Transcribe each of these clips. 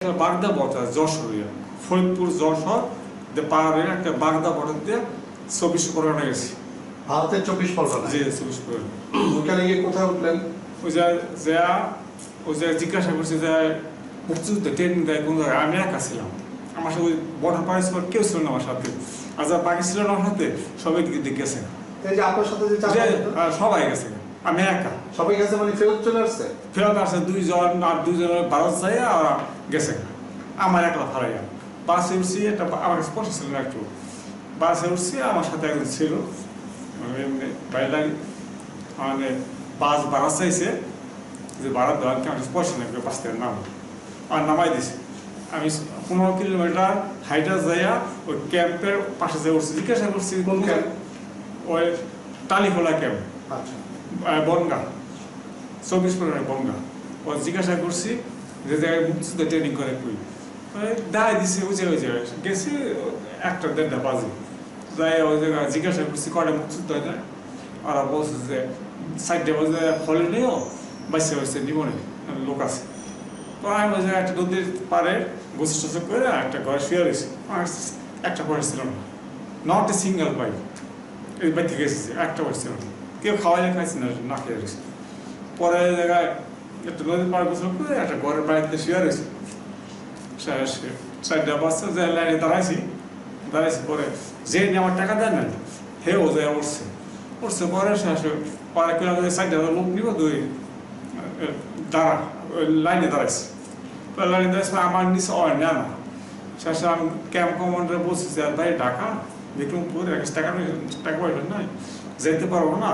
বাগদা বটা যশোর ফরিদপুর যশোর পাহাড়ে একটা বাগদা বটা দিয়ে 24 পরগনা গেছি। ভারতের 24 পরগনা? জি 24 পরগনা। ওখানে গিয়ে কোথায় উঠলেন? ওই যে জিজ্ঞাসা করছি যে মুক্তিযুদ্ধে ট্রেনিং দেয় কোন জায়গায়। আমি একা ছিলাম, আমার সাথে ওই বর্ডার পার কেউ ছিল না আমার সাথে, আর যারা বাকি ছিল না আমার সাথে সবাই দিকে গেছে। এই যে আপনার সাথে যে সবাই গেছে, আমি একা। সবাই গেছে মানে ফেরত চলে আসছে? ফেরত আসছে দুইজন, আর দুইজনের ভারত যাই আর গেছে, আমার একলা ফারাইয়া। বাসে উঠছি, এটা আমার কাছে পয়সা ছিল না একটু, বাসে উঠছি, আমার সাথে একজন ছিল বাইরে, মানে বাস ভাড়া চাইছে যে ভাড়া দেওয়ার আমার কাছে পয়সা নেই, বাস থেকে নাম আর নামাই দিছে। আমি 15 কিলোমিটার হাইটা যাইয়া ওই ক্যাম্পের পাশে যাই উঠছি, জিজ্ঞাসা করছি কোন ক্যাম্প? ওই টালিখোলা ক্যাম্প, আচ্ছা, বনগা, 24 পরগনার বনগা। ও জিজ্ঞাসা করছি যে জায়গায় মুক্তিযুদ্ধ ট্রেনিং করে কই, দায় দিছে ওই জায়গায় গেছি 1-1:30 বাজে। যাই ওই জায়গায় জিজ্ঞাসা করছি কটা মুক্তিযুদ্ধ হয় না, ওরা বলছে যে 4টে বাজে হলে নেও, বাইসে বাইসে নিবনে লোক আছে। তো আমি ওই জায়গায় একটা নদীর পাড়ে গোসল টোসল করে একটা ঘরে শুয়ে রয়েছি, একটা পয়সা ছিল না, নট এ সিঙ্গেল পাই, এই বাড়ি থেকে এসেছি, একটা পয়সা ছিল না, কেউ খাওয়াইলে খাইছি না খেয়ে রয়েছে। পরে জায়গায় একটা নদীর পাড়ে গোসল করে একটা ঘরের বাড়িতে শুয়ে রয়েছি, 4টা বাজছে, যে লাইনে দাঁড়াইছি পরে যে আমার টাকা দেয় না হে ও যায় উঠছে পরে পরে কেউ 4টা লোক নিব, লাইনে দাঁড়াইছে, লাইনে দাঁড়াইছে, আমার নিচে নেয় না। শেষে আমি ক্যাম্প কমান্ডারে বলছি যে ভাই ঢাকা বিক্রমপুর টাকা পয়সা নাই, যেতে পারবো না,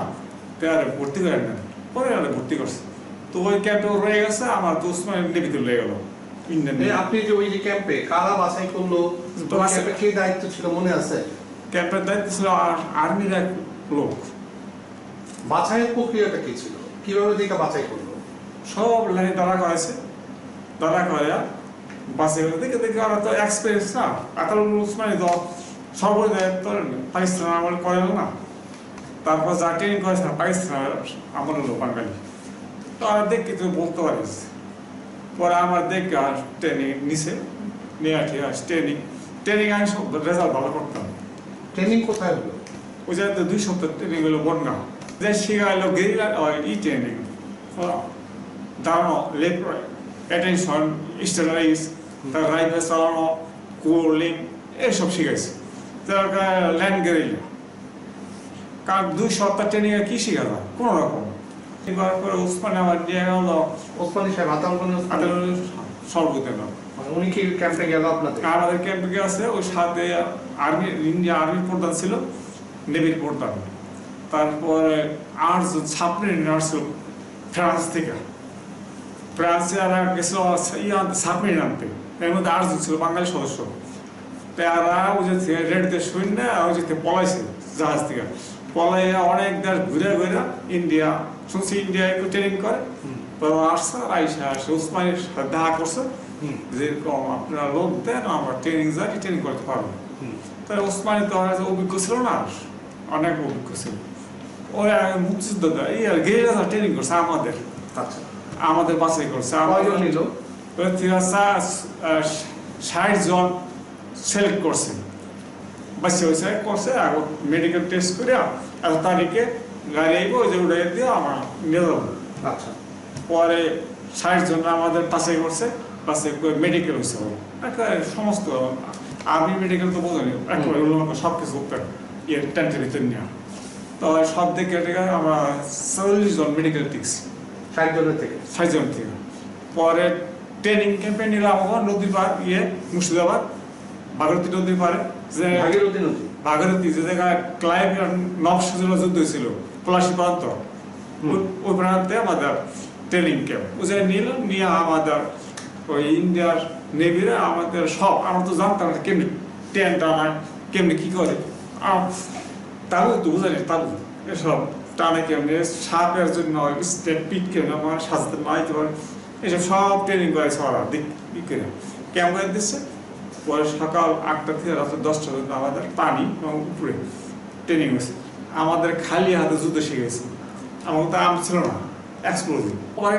আর ভর্তি করে নেন। পরে আর ভর্তি করছে, তো ওই ক্যাম্পে রয়ে গেছে, আমার তো নেভিতে লেগে গেল। আপনি যে ওই যে ক্যাম্পে কারা বাছাই করলো, কি দায়িত্ব ছিল মনে আছে? ক্যাম্পের দায়িত্ব ছিল আর্মির এক লোক। বাছাইয়ের প্রক্রিয়াটা কি ছিল, কিভাবে দিকে বাছাই করলো? সব লাইনে দাঁড়া করাইছে, দাঁড়া করাইয়া বাসে দেখে ওরা তো এক্সপিরিয়েন্স না, মানে তো সর্বদায় তো পাকিস্তান আমল করে না, তারপর যা ট্রেনিং করেছে পাকিস্তান আমল হলো বাঙালি, তো আর দেখে তুই বলতে পারিস। পরে আমার দেখে আর ট্রেনিং নিছে, নিয়ে ঠিক আছে ট্রেনিং আমি সব রেজাল্ট ভালো করতাম। ট্রেনিং কোথায় হলো? ওই জায়গাতে 2 সপ্তাহ ট্রেনিং হলো বনগাঁ, যে শিখাইলো গেরিলা ট্রেনিং, দাঁড়ানো, লেফট অ্যাটেনশন, স্টেলাইজ, তার রাইফেল চালানো, কোলিং, এইসব শিখাইছে। তার ল্যান্ড গেরিলা, কারণ 2 সপ্তাহ ট্রেনিং এ কি শিখা যায় কোনো রকম। এবার পরে ওসমানে আমার নিয়ে গেল, ওসমানী সাহেব সর্বতে না, উনি কি ক্যাম্পে গেল আপনাদের? আমাদের ক্যাম্পে গেছে, ওই সাথে ইন্ডিয়া আর্মির প্রধান ছিল, নেভির প্রধান, তারপরে 8জন সাবমেরিন আসছিল ফ্রান্স থেকে, ফ্রান্সে আর গেছিল সাবমেরিন আনতে, এর মধ্যে 8জন ছিল বাঙালি সদস্য। তারা ওই যে রেডদের সৈন্য ওই যে পলাইছে জাহাজ থেকে, পলাইয়া অনেক দেশ ঘুরে ঘুরে ইন্ডিয়া, শুনছি ইন্ডিয়া একটু ট্রেনিং করে, আসছে আর আসে ওসমানের সাথে দেখা করছে, যেরকম আপনারা লোক দেন আমরা ট্রেনিং যাই, ট্রেনিং করতে পারবো। তাই ওসমানী তো অভিজ্ঞ ছিল না, অনেক অভিজ্ঞ ছিল, ওই মুক্তিযুদ্ধ গেরিলা ট্রেনিং করছে আমাদের বাছাই করছে। 60 জন সিলেক্ট করছে, বাচ্চা হয়েছে করছে, মেডিকেল টেস্ট করে এত তারিখে গাড়ি আইব, ওই যে উড়াই দিয়ে আমরা নিয়ে যাবো। আচ্ছা, পরে 60 জন আমাদের বাছাই করছে, বাছাই করে মেডিকেল হয়েছে, সমস্ত আর্মি মেডিকেল তো বোঝানি একেবারে সব কিছু টেন্টের ভিতরে নেওয়া। তো সব দিকে আমরা 40 জন মেডিকেল টিকছি 60 জনের থেকে। 60 জন থেকে। পরে ট্রেনিং ক্যাম্পে নিলাম নদীর পার মুর্শিদাবাদ ভাগীরথী নদীর পারে, যে ভাগীরথী যে জায়গায় ক্লাইভ নবসিজুল্লাহ যুদ্ধ হয়েছিল, পলাশী প্রান্ত, ওই প্রান্তে আমাদের ট্রেনিং ক্যাম্প। ওই জায়গায় নিলাম, নিয়ে আমাদের ওই ইন্ডিয়ার নেভিরা আমাদের সব, আমরা তো জানতাম না কেমনি টেন্ট আনায়, কেমনি কি করে, তাবু তো বুঝানি, তাবু এসব টানে কেমনি, সাপের জন্য স্টেপ পিট কেমন আমার সাজতে মাইতে পারে, এসব সব ট্রেনিং করেছে ওরা দিক করে ক্যাম্প করে দিচ্ছে। পরে সকাল 8টা থেকে রাত্রে 10টা পর্যন্ত আমাদের পানি এবং উপরে ট্রেনিং হয়েছে। আমাদের খালি হাতে যুদ্ধ শিখেছে, আমাকে তো আম ছিল না, এক্সপ্লোজিভ। পরে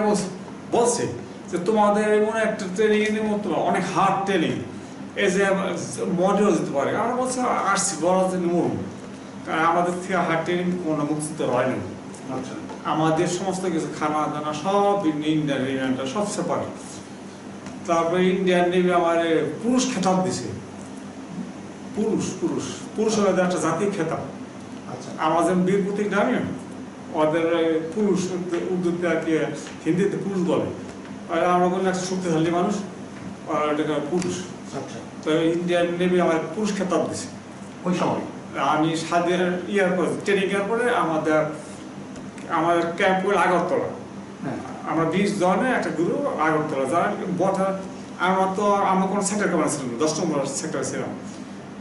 বলছে যে তোমাদের এমন একটা ট্রেনিং এর মতো অনেক হার্ড ট্রেনিং, এই যে মডেল দিতে পারে। আমরা বলছি আসছি বড় মরুন, কারণ আমাদের থেকে হার্ড ট্রেনিং কোনো মুক্তিতে হয়নি। আচ্ছা, আমাদের সমস্ত কিছু খানা দানা সব ইন্ডিয়ান রেজিমেন্টটা সব সেপারেট। তারপরে ইন্ডিয়ান নেভি আমার পুরুষ খেতাব দিছে, পুরুষ পুরুষ পুরুষ হলে একটা জাতীয় খেতাব। আচ্ছা, আমাদের বীর প্রতীক নামে ওদের পুরুষ, উর্দুতে আর কি হিন্দিতে পুরুষ বলে, আর আমরা বলি একটা শক্তিশালী মানুষ, আর এটা পুরুষ। আচ্ছা। তো ইন্ডিয়ান নেভি আমার পুরুষ খেতাব দিছে ওই সময় আমি সাদের ইয়ার পরে ট্রেনিং এর পরে আমার ক্যাম্প হল আগরতলা। হ্যাঁ, আমরা 20 জনে একটা গ্রুপ আগরতলা যারা বটা। আমার কোনো সেক্টর কমান্ড ছিল না, 10 নম্বর সেক্টর ছিলাম।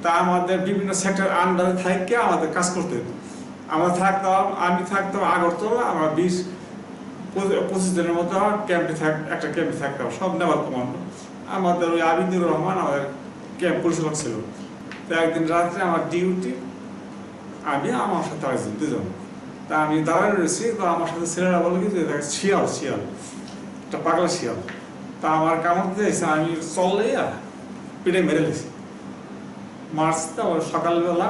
তা আমাদের বিভিন্ন সেক্টর আন্ডারে থাকতে আমাদের কাজ করতে হতো। আমি থাকতাম আগরতলা, আমরা 20-25 দিনের মতো একটা ক্যাম্পে থাকতাম, সব নেভাল কমান্ড। আমাদের ওই আবিদুর রহমান আমাদের ক্যাম্প পরিচালক ছিল। তো একদিন রাত্রে আমার ডিউটি, আমি আমার সাথে আরেকজন, দুজন। তা আমি দাঁড়ায় রয়েছি, তো আমার সাথে ছেলেরা বলে কি শিয়াল শিয়াল, একটা পাগলা শিয়াল। তা আমার কামড় দিয়েছে, আমি চললেই পিঠে মেরে লেছি। মার্চটা ওই সকালবেলা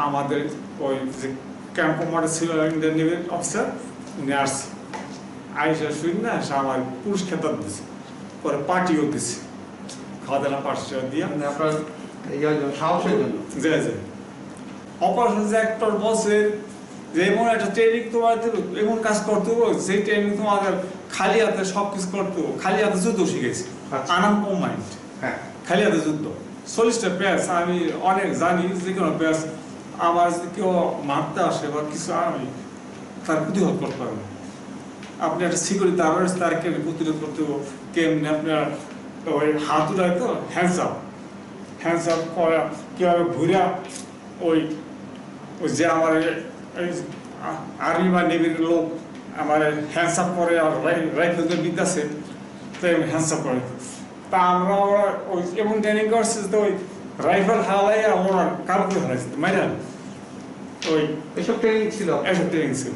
আমাদের ওই যে ক্যাম্প কমান্ডার ছিল ইন্ডিয়ান নেভির অফিসার, উনি আসছে। আইসা শুন না, সে আমার পুরুষ খেতাব দিচ্ছে, পরে পার্টিও দিচ্ছে, খাওয়া দাওয়া পার্টি দিয়ে। মানে আপনার সাহসের জন্য। জি জি। অপারেশন ডিরেক্টর বলছে যে এমন একটা ট্রেনিং তোমাদের এমন কাজ করতে হবে, সেই ট্রেনিং তোমাদের খালি হাতে সব কিছু করতে হবে, খালি হাতে যুদ্ধ শিখেছি, আনকম্বাইন্ড। হ্যাঁ, খালি হাতে যুদ্ধ 40টা প্যাচ আমি অনেক জানি, যে কোনো প্যাচ আমার যদি কেউ মারতে আসে বা কিছু, আমি তার প্রতিহত করতে পারবো। আপনি একটা সিকিউরিটি আওয়ার্স তার কেমনি প্রতিরোধ করতে হবে, কেমনি আপনার ওই হাত উঠায় তো হ্যান্ডস আপ করা, কীভাবে ঘুরা ওই যে আমার আর্মি বা নেভির লোক আমার হ্যান্ডস আপ করে, আর রাইফেলদের বিদ্যাসে তো হ্যান্ডস আপ করে। তা আমরা ওই এমন ট্রেনিং করছি তো ওই রাইফেল হালাই ওনার কারো হারাইছে মাইরা, ওই এসব ট্রেনিং ছিল। এসব ট্রেনিং ছিল।